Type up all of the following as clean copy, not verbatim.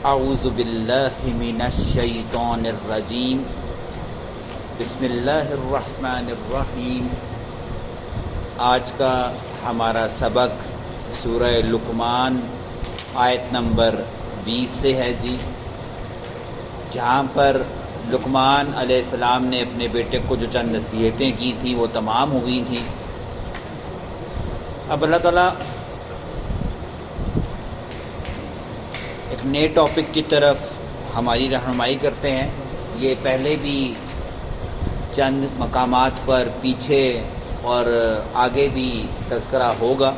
اعوذ باللہ من الشیطان الرجیم بسم اللہ الرحمن الرحیم۔ آج کا ہمارا سبق سورہ لقمان آیت نمبر 20 سے ہے جی، جہاں پر لقمان علیہ السلام نے اپنے بیٹے کو جو چند نصیحتیں کی تھیں وہ تمام ہوئی تھیں۔ اب اللہ تعالیٰ ایک نئے ٹاپک کی طرف ہماری رہنمائی کرتے ہیں۔ یہ پہلے بھی چند مقامات پر پیچھے اور آگے بھی تذکرہ ہوگا،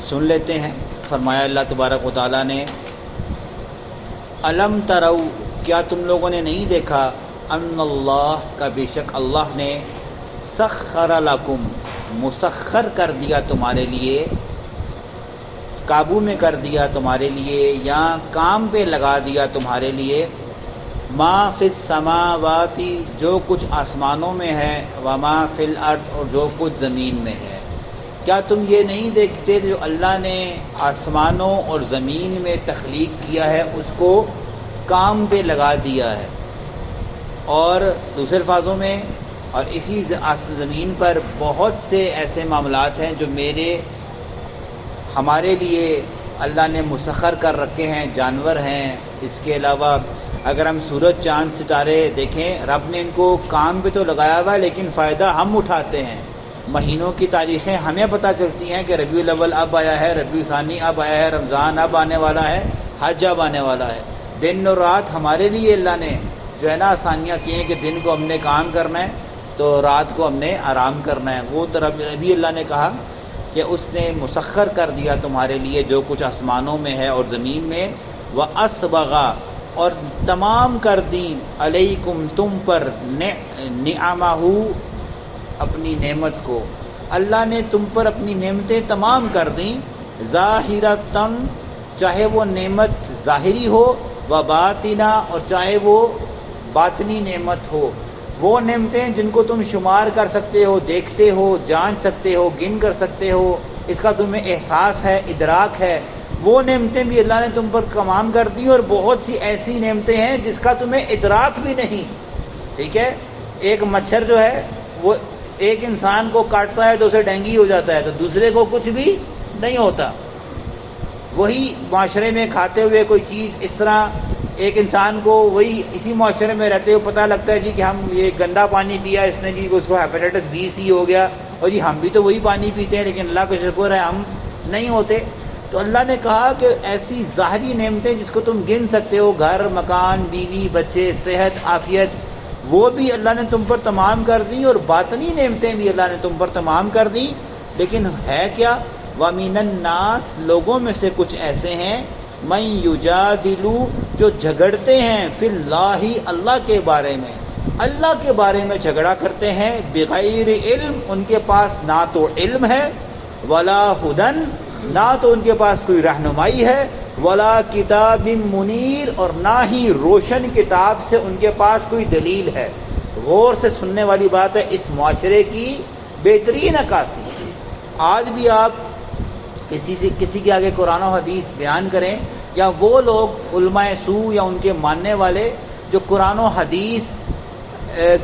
سن لیتے ہیں۔ فرمایا اللہ تبارک و تعالیٰ نے، الم ترو، کیا تم لوگوں نے نہیں دیکھا، ان اللہ، کا بے شک اللہ نے، سخر لکم، مسخر کر دیا تمہارے لیے، قابو میں کر دیا تمہارے لیے یا کام پہ لگا دیا تمہارے لیے، ما فی السماوات، جو کچھ آسمانوں میں ہے، وما فی الارض، اور جو کچھ زمین میں ہے۔ کیا تم یہ نہیں دیکھتے جو اللہ نے آسمانوں اور زمین میں تخلیق کیا ہے اس کو کام پہ لگا دیا ہے؟ اور دوسرے الفاظوں میں، اور اسی زمین پر بہت سے ایسے معاملات ہیں جو ہمارے لیے اللہ نے مسخر کر رکھے ہیں، جانور ہیں۔ اس کے علاوہ اگر ہم سورج چاند ستارے دیکھیں، رب نے ان کو کام پہ تو لگایا ہوا ہے لیکن فائدہ ہم اٹھاتے ہیں۔ مہینوں کی تاریخیں ہمیں پتہ چلتی ہیں کہ ربیع الاول اب آیا ہے، ربیع ثانی اب آیا ہے، رمضان اب آنے والا ہے، حج اب آنے والا ہے۔ دن اور رات ہمارے لیے اللہ نے جو ہے نا آسانیاں کی ہیں کہ دن کو ہم نے کام کرنا ہے تو رات کو ہم نے آرام کرنا ہے۔ وہ طرف ابھی اللہ نے کہا کہ اس نے مسخر کر دیا تمہارے لیے جو کچھ آسمانوں میں ہے اور زمین میں، وَأَسْبَغَ، اور تمام کر دی، علیکم، تم پر، نعمہ، اپنی نعمت کو، اللہ نے تم پر اپنی نعمتیں تمام کر دیں، ظاہرۃً، چاہے وہ نعمت ظاہری ہو، وباطنہ، اور چاہے وہ باطنی نعمت ہو۔ وہ نعمتیں جن کو تم شمار کر سکتے ہو، دیکھتے ہو، جان سکتے ہو، گن کر سکتے ہو، اس کا تمہیں احساس ہے، ادراک ہے، وہ نعمتیں بھی اللہ نے تم پر تمام کر دی، اور بہت سی ایسی نعمتیں ہیں جس کا تمہیں ادراک بھی نہیں۔ ٹھیک ہے، ایک مچھر جو ہے وہ ایک انسان کو کاٹتا ہے تو اسے ڈینگی ہو جاتا ہے، تو دوسرے کو کچھ بھی نہیں ہوتا۔ وہی معاشرے میں کھاتے ہوئے کوئی چیز، اس طرح ایک انسان کو وہی اسی معاشرے میں رہتے ہوئے پتہ لگتا ہے جی کہ ہم یہ گندا پانی پیا اس نے، جی اس کو ہیپیٹائٹس بی سی ہو گیا، اور جی ہم بھی تو وہی پانی پیتے ہیں لیکن اللہ کا شکر ہے ہم نہیں ہوتے۔ تو اللہ نے کہا کہ ایسی ظاہری نعمتیں جس کو تم گن سکتے ہو، گھر، مکان، بیوی، بچے، صحت، عافیت، وہ بھی اللہ نے تم پر تمام کر دیں، اور باطنی نعمتیں بھی اللہ نے تم پر تمام کر دیں۔ لیکن ہے کیا؟ وَمِنَ النَّاسِ، لوگوں میں سے کچھ ایسے ہیں، مَن یُجَادِلُ، جو جھگڑتے ہیں، فی اللہ، اللہ کے بارے میں، اللہ کے بارے میں جھگڑا کرتے ہیں، بغیر علم، ان کے پاس نہ تو علم ہے، ولا ہدن، نہ تو ان کے پاس کوئی رہنمائی ہے، ولا کتاب منیر، اور نہ ہی روشن کتاب سے ان کے پاس کوئی دلیل ہے۔ غور سے سننے والی بات ہے، اس معاشرے کی بہترین عکاسی۔ آج بھی آپ کسی کے آگے قرآن و حدیث بیان کریں، یا وہ لوگ علماء سو یا ان کے ماننے والے جو قرآن و حدیث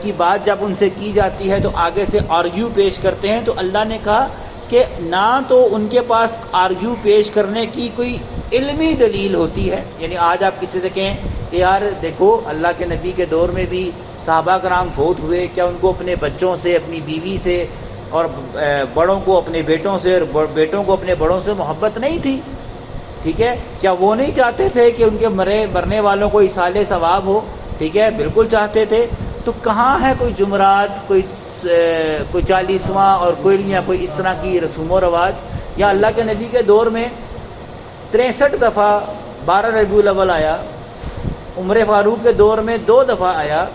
کی بات جب ان سے کی جاتی ہے تو آگے سے آرگیو پیش کرتے ہیں، تو اللہ نے کہا کہ نہ تو ان کے پاس آرگیو پیش کرنے کی کوئی علمی دلیل ہوتی ہے۔ یعنی آج آپ کسی سے کہیں کہ یار دیکھو اللہ کے نبی کے دور میں بھی صحابہ کرام فوت ہوئے، کیا ان کو اپنے بچوں سے، اپنی بیوی سے، اور بڑوں کو اپنے بیٹوں سے، اور بیٹوں کو اپنے بڑوں سے محبت نہیں تھی؟ ٹھیک ہے، کیا وہ نہیں چاہتے تھے کہ ان کے مرنے والوں کو ایصال ثواب ہو؟ ٹھیک ہے، بالکل چاہتے تھے۔ تو کہاں ہے کوئی جمعرات، کوئی 40واں اور کوئی اس طرح کی رسوم و رواج؟ یا اللہ کے نبی کے دور میں 63 دفعہ 12 ربیع الاول آیا، عمر فاروق کے دور میں 2 دفعہ آیا،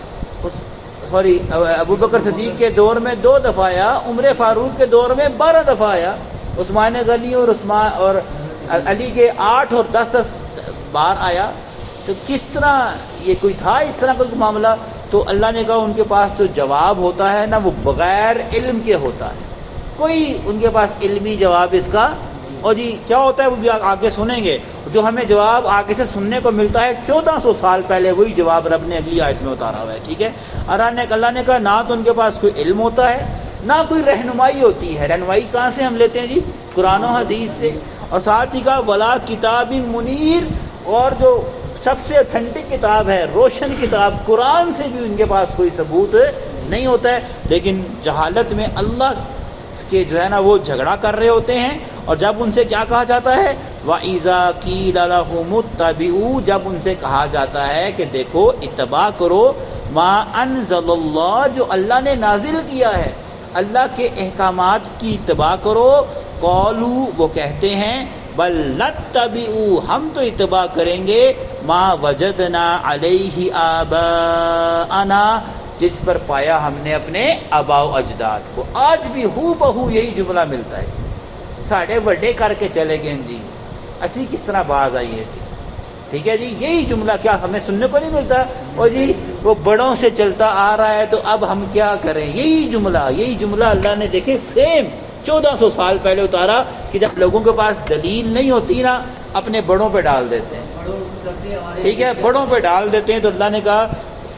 ابو بکر صدیق کے دور میں 2 دفعہ آیا، عمر فاروق کے دور میں 12 دفعہ آیا، عثمان غنی اور علی کے 8 اور 10 بار آیا۔ تو کس طرح یہ کوئی تھا اس طرح کوئی معاملہ؟ تو اللہ نے کہا ان کے پاس تو جواب ہوتا ہے نا، وہ بغیر علم کے ہوتا ہے، کوئی ان کے پاس علمی جواب اس کا اور جی کیا ہوتا ہے وہ بھی آگے سنیں گے. جو ہمیں جواب آگے سے سننے کو ملتا ہے 1400 سال پہلے وہی جواب رب نے اگلی آیت میں اتارا ہوا ہے. ٹھیک ہے. اللہ نے کہا نہ تو ان کے پاس کوئی علم ہوتا ہے نہ کوئی رہنمائی ہوتی ہے. رہنمائی کہاں سے ہم لیتے ہیں جی؟ قرآن و حدیث سے. اور ساتھ ہی کہا ولا کتاب منیر، اور جو سب سے اتھینٹک کتاب ہے، روشن کتاب قرآن سے بھی ان کے پاس کوئی ثبوت نہیں ہوتا ہے. لیکن جہالت میں اللہ کے جو ہے نا وہ جھگڑا کر رہے ہوتے ہیں. اور جب ان سے کیا کہا جاتا ہے وَإِذَا قِيلَ لَهُمُ اتَّبِعُوا، جب ان سے کہا جاتا ہے کہ دیکھو اتباع کرو ما انزل اللہ، جو اللہ نے نازل کیا ہے، اللہ کے احکامات کی اتباع کرو. قالوا، وہ کہتے ہیں بل نتبعوا، ہم تو اتباع کریں گے ما وجدنا علیہ آباءنا، جس پر پایا ہم نے اپنے آباء و اجداد کو. آج بھی ہو بہو یہی جملہ ملتا ہے. ساڑھے وڈے کر کے چلے گئے جی، اسی کس طرح باز آئیے جی. ٹھیک ہے جی. یہی جملہ کیا ہمیں سننے کو نہیں ملتا؟ اور جی وہ بڑوں سے چلتا آ رہا ہے تو اب ہم کیا کریں. یہی جملہ اللہ نے دیکھے سیم 1400 سال پہلے اتارا کہ جب لوگوں کے پاس دلیل نہیں ہوتی نا اپنے بڑوں پہ ڈال دیتے ہیں. ٹھیک ہے، بڑوں پہ ڈال دیتے ہیں. تو اللہ نے کہا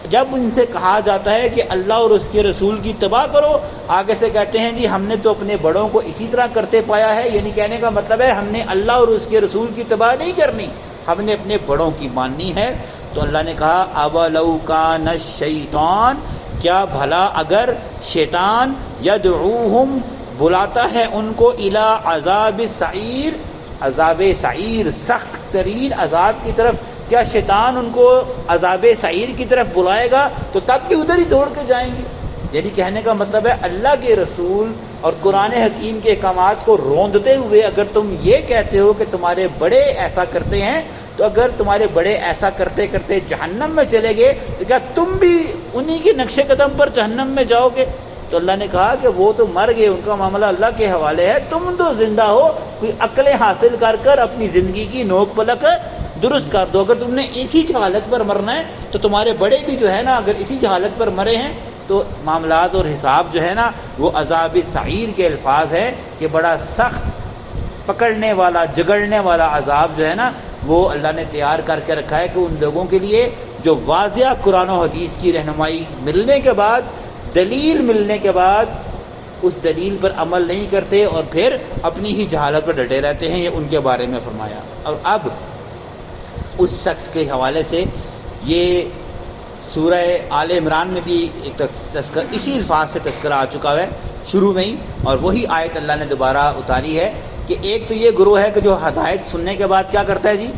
جب ان سے کہا جاتا ہے کہ اللہ اور اس کے رسول کی اتباع کرو، آگے سے کہتے ہیں جی ہم نے تو اپنے بڑوں کو اسی طرح کرتے پایا ہے. یعنی کہنے کا مطلب ہے ہم نے اللہ اور اس کے رسول کی اتباع نہیں کرنی، ہم نے اپنے بڑوں کی ماننی ہے. تو اللہ نے کہا اولو کان الشیطان، کیا بھلا اگر شیطان یدعوہم، بلاتا ہے ان کو الی عذاب سعیر، عذاب سعیر سخت ترین عذاب کی طرف، کیا شیطان ان کو عذاب سعیر کی طرف بلائے گا تو تب بھی ادھر ہی دوڑ کے جائیں گے. یعنی کہنے کا مطلب ہے اللہ کے رسول اور قرآن حکیم کے احکامات کو روندتے ہوئے اگر تم یہ کہتے ہو کہ تمہارے بڑے ایسا کرتے ہیں، تو اگر تمہارے بڑے ایسا کرتے کرتے جہنم میں چلے گئے تو کیا تم بھی انہی کے نقش قدم پر جہنم میں جاؤ گے؟ تو اللہ نے کہا کہ وہ تو مر گئے، ان کا معاملہ اللہ کے حوالے ہے. تم تو زندہ ہو، کوئی عقلیں حاصل کر کر اپنی زندگی کی نوک پلک درست کر دو. اگر تم نے اسی جہالت پر مرنا ہے تو تمہارے بڑے بھی جو ہے نا اگر اسی جہالت پر مرے ہیں تو معاملات اور حساب جو ہے نا وہ عذاب سعیر کے الفاظ ہے کہ بڑا سخت پکڑنے والا جگڑنے والا عذاب جو ہے نا وہ اللہ نے تیار کر کے رکھا ہے کہ ان لوگوں کے لیے جو واضح قرآن و حدیث کی رہنمائی ملنے کے بعد، دلیل ملنے کے بعد اس دلیل پر عمل نہیں کرتے اور پھر اپنی ہی جہالت پر ڈٹے رہتے ہیں. یہ ان کے بارے میں فرمایا. اور اب اس شخص کے حوالے سے یہ سورہ آل عمران میں بھی ایک تذکرہ اسی الفاظ سے تذکرہ آ چکا ہے شروع میں ہی، اور وہی آیت اللہ نے دوبارہ اتاری ہے کہ ایک تو یہ گروہ ہے کہ جو ہدایت سننے کے بعد کیا کرتا ہے جی؟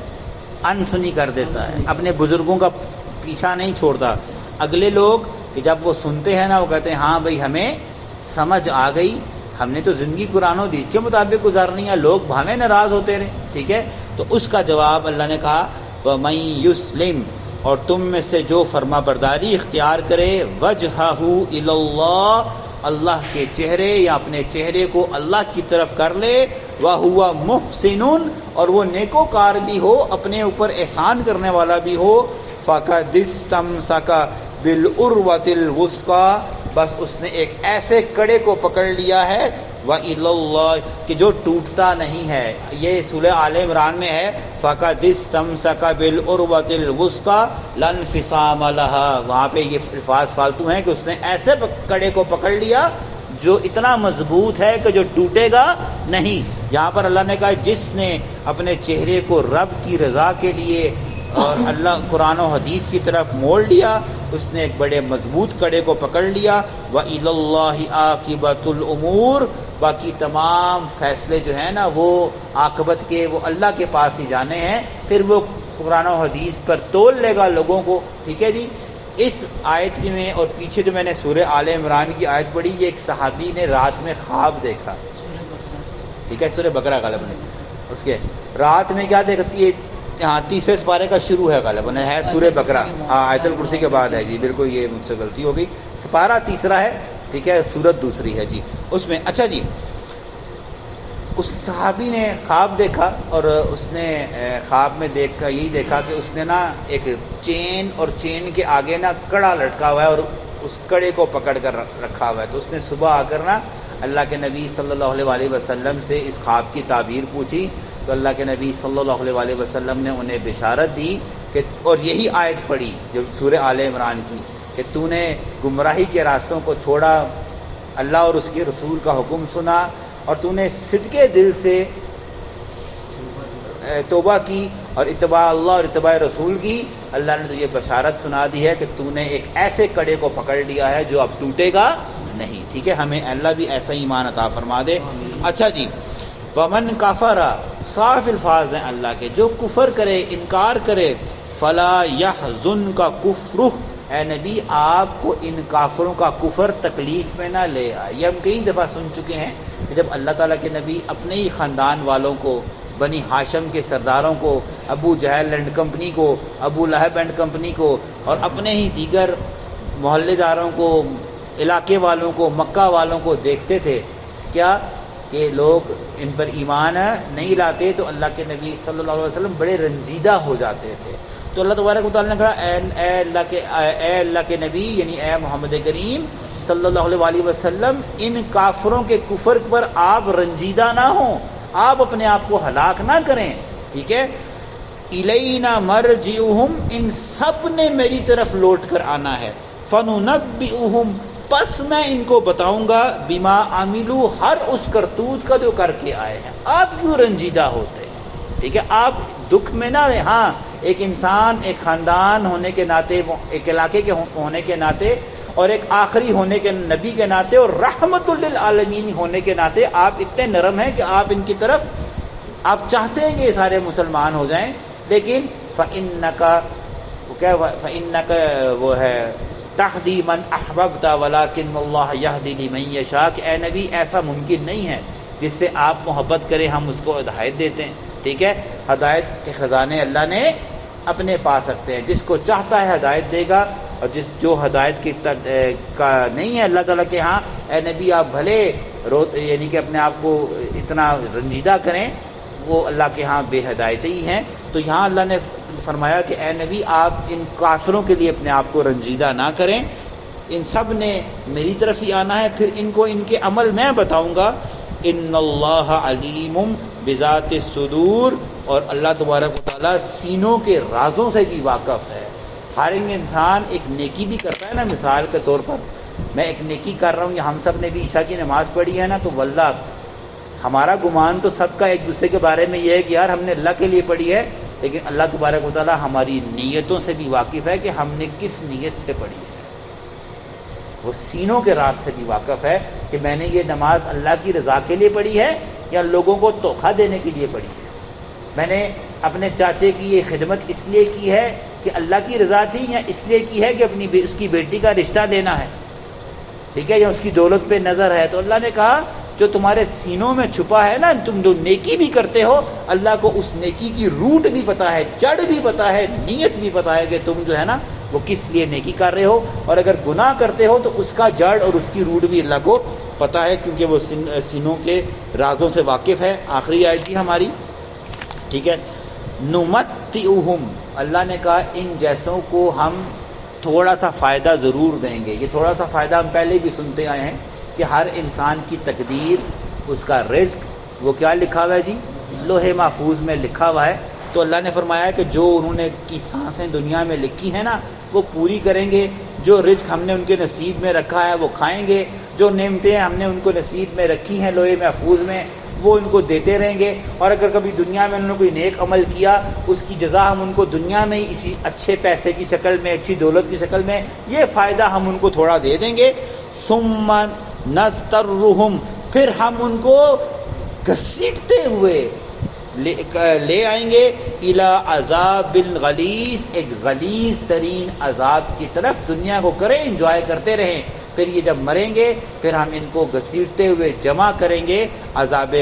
انسنی کر دیتا ہے، اپنے بزرگوں کا پیچھا نہیں چھوڑتا. اگلے لوگ کہ جب وہ سنتے ہیں نا وہ کہتے ہیں ہاں بھائی ہمیں سمجھ آ گئی، ہم نے تو زندگی قرآن و حدیث کے مطابق گزارنی ہے، لوگ بھاویں ناراض ہوتے رہے. ٹھیک ہے. تو اس کا جواب اللہ نے کہا وَمَن يُسْلِمْ، اور تم میں سے جو فرما برداری اختیار کرے وجہہ الی اللہ، اللہ کے چہرے یا اپنے چہرے کو اللہ کی طرف کر لے، وَهُوَ مُحْسِنٌ، اور وہ نیکوکار بھی ہو، اپنے اوپر احسان کرنے والا بھی ہو، فَقَدِ اسْتَمْسَكَ بِالْعُرْوَةِ الْوُثْقَىٰ، بس اس نے ایک ایسے کڑے کو پکڑ لیا ہے وَإِلَى اللَّهِ کہ جو ٹوٹتا نہیں ہے. یہ سورہ آل عمران میں ہے فَقَدِ اسْتَمْسَكَ بِالْعُرْوَةِ الْوُثْقَىٰ لَا انفِصَامَ لَهَا، وہاں پہ یہ الفاظ فالتو ہیں کہ اس نے ایسے کڑے کو پکڑ لیا جو اتنا مضبوط ہے کہ جو ٹوٹے گا نہیں. یہاں پر اللہ نے کہا جس نے اپنے چہرے کو رب کی رضا کے لیے اور اللہ قرآن و حدیث کی طرف موڑ لیا، اس نے ایک بڑے مضبوط کڑے کو پکڑ لیا. وَإِلَى اللَّهِ عَاقِبَةُ الْأُمُورِ، باقی تمام فیصلے جو ہیں نا وہ عاقبت کے وہ اللہ کے پاس ہی جانے ہیں، پھر وہ قرآن و حدیث پر تول لے گا لوگوں کو. ٹھیک ہے جی. اس آیت میں اور پیچھے جو میں نے سورہ آل عمران کی آیت پڑھی، یہ ایک صحابی نے رات میں خواب دیکھا. ٹھیک ہے. سورہ بقرہ غالباً اس کے رات میں کیا دیکھتی ہے؟ ہاں تیسرے سپارے کا شروع ہے غالباً، ہے سورہ بقرہ. ہاں آیت الکرسی کے بعد ہے جی، بالکل یہ مجھ سے غلطی ہو گئی. سپارہ تیسرا ہے. ٹھیک ہے. سورت دوسری ہے جی اس میں. اچھا جی، اس صحابی نے خواب دیکھا اور اس نے خواب میں یہی دیکھا کہ اس نے نا ایک چین اور چین کے آگے نا کڑا لٹکا ہوا ہے اور اس کڑے کو پکڑ کر رکھا ہوا ہے. تو اس نے صبح آ کر نا اللہ کے نبی صلی اللہ علیہ وسلم سے اس خواب کی تعبیر پوچھی تو اللہ کے نبی صلی اللہ علیہ وسلم نے انہیں بشارت دی کہ اور یہی آیت پڑھی جو سورہ آل عمران کی کہ تو نے گمراہی کے راستوں کو چھوڑا، اللہ اور اس کے رسول کا حکم سنا اور تو نے صدقے دل سے توبہ کی اور اتباع اللہ اور اتباع رسول کی، اللہ نے تجھے بشارت سنا دی ہے کہ تو نے ایک ایسے کڑے کو پکڑ لیا ہے جو اب ٹوٹے گا نہیں. ٹھیک ہے، ہمیں اللہ بھی ایسا ایمان عطا فرما دے. اچھا جی، ومن کفر، صاف الفاظ ہیں اللہ کے، جو کفر کرے، انکار کرے، فلا یحزنک کفرہ، اے نبی آپ کو ان کافروں کا کفر تکلیف میں نہ لے آئے. یہ ہم کئی دفعہ سن چکے ہیں کہ جب اللہ تعالیٰ کے نبی اپنے ہی خاندان والوں کو، بنی ہاشم کے سرداروں کو، ابو جہل اینڈ کمپنی کو، ابو لہب اینڈ کمپنی کو، اور اپنے ہی دیگر محلے داروں کو، علاقے والوں کو، مکہ والوں کو دیکھتے تھے کیا کہ لوگ ان پر ایمان نہیں لاتے، تو اللہ کے نبی صلی اللہ علیہ وسلم بڑے رنجیدہ ہو جاتے تھے. تو اللہ تبارک و تعالیٰ نے کہا اے اللہ کے نبی، یعنی اے محمد کریم صلی اللہ علیہ وسلم، ان کافروں کے کفر پر آپ رنجیدہ نہ ہوں، آپ اپنے آپ کو ہلاک نہ کریں. ٹھیک ہے، الینا مرجعہم، ان سب نے میری طرف لوٹ کر آنا ہے. فننبئہم، پس میں ان کو بتاؤں گا، بما عملوا، ہر اس کرتوت کا جو کر کے آئے ہیں. آپ کیوں رنجیدہ ہوتے ہیں؟ ٹھیک ہے، آپ دکھ میں نہ رہیں. ہاں، ایک انسان، ایک خاندان ہونے کے ناطے، ایک علاقے کے ہونے کے ناطے، اور ایک آخری ہونے کے نبی کے ناطے، اور رحمت للعالمین ہونے کے ناطے آپ اتنے نرم ہیں کہ آپ ان کی طرف آپ چاہتے ہیں کہ یہ سارے مسلمان ہو جائیں. لیکن فَإِنَّكَ وہ ہے تَهْدِي مَنْ أَحْبَبْتَ وَلَكِنَّ اللَّهَ يَهْدِي لِمَن يَشَاءُ، کہ اے نبی ایسا ممکن نہیں ہے جس سے آپ محبت کریں ہم اس کو ہدایت دیتے ہیں. ٹھیک ہے، ہدایت کے خزانے اللہ نے اپنے پاس رکھتے ہیں، جس کو چاہتا ہے ہدایت دے گا، اور جو ہدایت کا نہیں ہے اللہ تعالیٰ کے ہاں، اے نبی آپ بھلے یعنی کہ اپنے آپ کو اتنا رنجیدہ کریں، وہ اللہ کے ہاں بے ہدایت ہی ہیں. تو یہاں اللہ نے فرمایا کہ اے نبی آپ ان کافروں کے لیے اپنے آپ کو رنجیدہ نہ کریں، ان سب نے میری طرف ہی آنا ہے، پھر ان کو ان کے عمل میں بتاؤں گا. ان اللہ علیم بذات الصدور، اور اللہ تبارک و تعالیٰ سینوں کے رازوں سے بھی واقف ہے. ہر انسان ایک نیکی بھی کرتا ہے نا، مثال کے طور پر میں ایک نیکی کر رہا ہوں، یا ہم سب نے بھی عشاء کی نماز پڑھی ہے نا، تو واللہ ہمارا گمان تو سب کا ایک دوسرے کے بارے میں یہ ہے کہ یار ہم نے اللہ کے لیے پڑھی ہے، لیکن اللہ تبارک و تعالیٰ ہماری نیتوں سے بھی واقف ہے کہ ہم نے کس نیت سے پڑھی ہے. وہ سینوں کے راز سے بھی واقف ہے کہ میں نے یہ نماز اللہ کی رضا کے لیے پڑھی ہے یا لوگوں کو دھوکہ دینے کے لیے پڑھی ہے. میں نے اپنے چاچے کی یہ خدمت اس لیے کی ہے کہ اللہ کی رضا تھی، یا اس لیے کی ہے کہ اس کی بیٹی کا رشتہ لینا ہے، ٹھیک ہے، یا اس کی دولت پہ نظر ہے. تو اللہ نے کہا جو تمہارے سینوں میں چھپا ہے نا، تم جو نیکی بھی کرتے ہو، اللہ کو اس نیکی کی روٹ بھی پتا ہے، جڑ بھی پتا ہے، نیت بھی پتا ہے کہ تم جو ہے نا وہ کس لیے نیکی کر رہے ہو. اور اگر گناہ کرتے ہو تو اس کا جڑ اور اس کی روٹ بھی اللہ کو پتا ہے، کیونکہ وہ سینوں کے رازوں سے واقف ہے. آخری آیت جی ہماری، ٹھیک ہے، نمتعہم، اللہ نے کہا ان جیسوں کو ہم تھوڑا سا فائدہ ضرور دیں گے. یہ تھوڑا سا فائدہ ہم پہلے بھی سنتے آئے ہیں کہ ہر انسان کی تقدیر، اس کا رزق، وہ کیا لکھا ہوا ہے جی؟ لوح محفوظ میں لکھا ہوا ہے. تو اللہ نے فرمایا کہ جو انہوں نے کی سانسیں دنیا میں لکھی ہیں نا وہ پوری کریں گے، جو رزق ہم نے ان کے نصیب میں رکھا ہے وہ کھائیں گے، جو نعمتیں ہم نے ان کو نصیب میں رکھی ہیں لوح محفوظ میں وہ ان کو دیتے رہیں گے. اور اگر کبھی دنیا میں انہوں نے کوئی نیک عمل کیا اس کی جزا ہم ان کو دنیا میں ہی اسی اچھے پیسے کی شکل میں، اچھی دولت کی شکل میں یہ فائدہ ہم ان کو تھوڑا دے دیں گے. ثم نسترہم، پھر ہم ان کو گھسیٹتے ہوئے لے آئیں گے الی عذاب غلیظ، ایک غلیظ ترین عذاب کی طرف. دنیا کو کریں، انجوائے کرتے رہیں، پھر یہ جب مریں گے پھر ہم ان کو گھسیٹتے ہوئے جمع کریں گے عذاب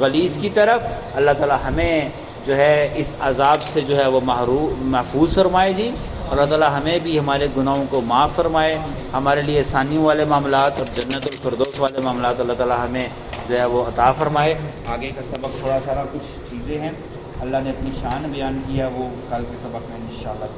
غلیظ کی طرف. اللہ تعالی ہمیں جو ہے اس عذاب سے جو ہے وہ محفوظ فرمائے جی، اور اللہ تعالی ہمیں بھی ہمارے گناہوں کو معاف فرمائے. ہمارے لیے آسانیوں والے معاملات اور جنت الفردوس والے معاملات اللہ تعالی ہمیں جو ہے وہ عطا فرمائے. آگے کا سبق تھوڑا سا کچھ چیزیں ہیں اللہ نے اپنی شان بیان کیا، وہ کل کے سبق میں انشاءاللہ